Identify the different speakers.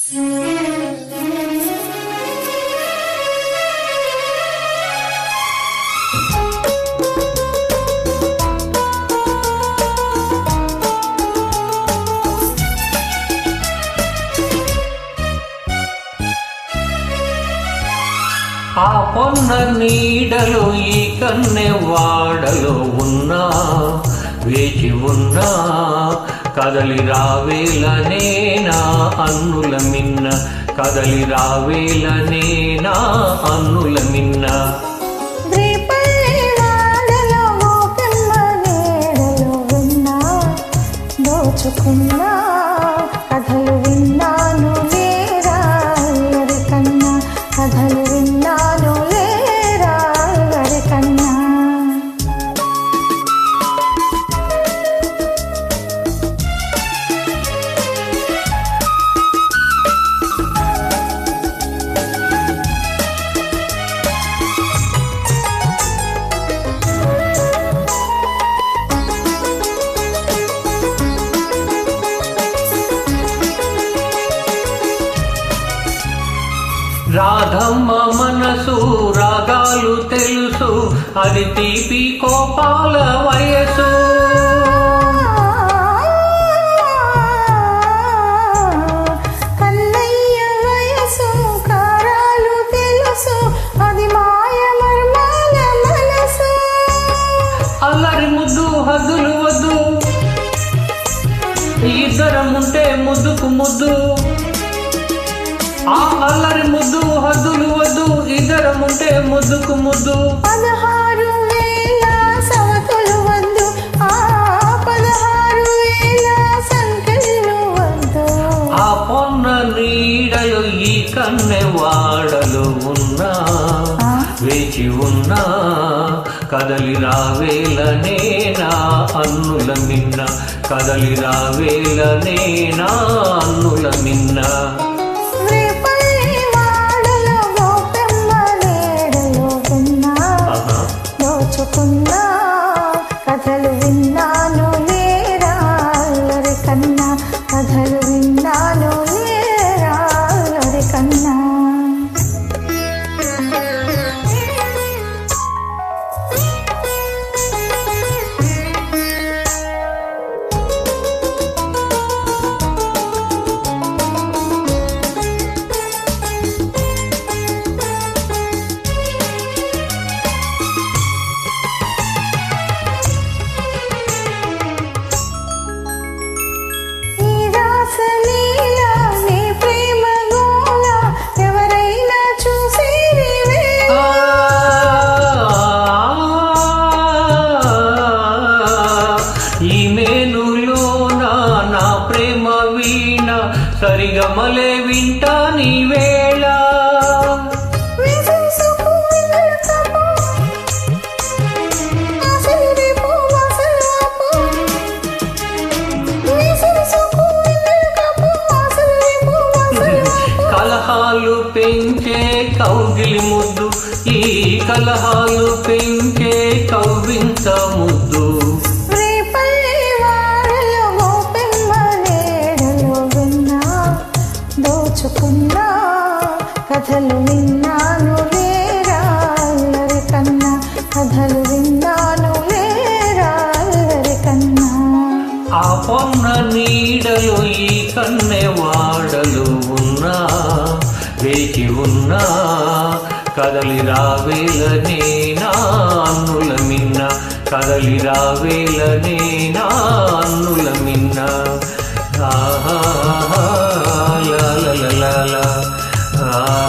Speaker 1: ఆ పొన్న నీడలో ఈ కన్నె వాడలో ఉన్నా వేచి ఉన్నా కదలి రావేలనే నా అన్నుల మిన్న కదలి రావేలనే నా అన్నుల మిన్న
Speaker 2: దోచుకున్నా కథలు విన్నాను లేరా ఎవరికన్నా కథలు విన్నాను లేరా ఎవరికన్నా
Speaker 1: రాధమ్మ మనసు రాగాలు తెలుసు అది తీపి కోపాల వయసు
Speaker 2: కన్నయ్య వయసు కారాలు తెలుసు అది మాయ మర్మాల మనసు
Speaker 1: అల్లరి ముద్దు హద్దులు వద్దు ఇద్దరం ఉంటే ముద్దుకు ముద్దు ఆ అల్లరి ముద్దు హద్దులు వద్దు ఇద్దరం ఉంటే ముద్దుకు ముద్దు
Speaker 2: 16,000 సవతులు వద్దు ఆ 16,000 సంఖ్యలు వద్దు
Speaker 1: ఆ పొన్న నీడలో ఈ కన్నె వాడలు ఉన్నా వేచి ఉన్నా కదలి రావేలనే నా అన్నుల మిన్న కదలి రావేలనే నా అన్నుల మిన్న
Speaker 2: దోచుకున్నా కథలు విన్నాను లేరా ఎవరికన్నా కథలు విన్నాను లేరా ఎవరికన్నా
Speaker 1: సరిగమలే వింటా నీ వేళ కలహాలు పెంచే కౌగిలి ముద్దు ఈ కలహాలు పెంచే కవ్వింత ముద్దు
Speaker 2: దోచుకున్నా కథలు విన్నాను లేరా ఎవరికన్నా కథలు విన్నాను లేరా ఎవరికన్నా
Speaker 1: ఆ పొన్న నీడలో ఈ కన్నె వాడలు ఉన్నా వేచి ఉన్నా కదలి రావేలనే నా అన్నుల మిన్న కదలి రావేలనే నా అన్నుల మిన్న la la la la la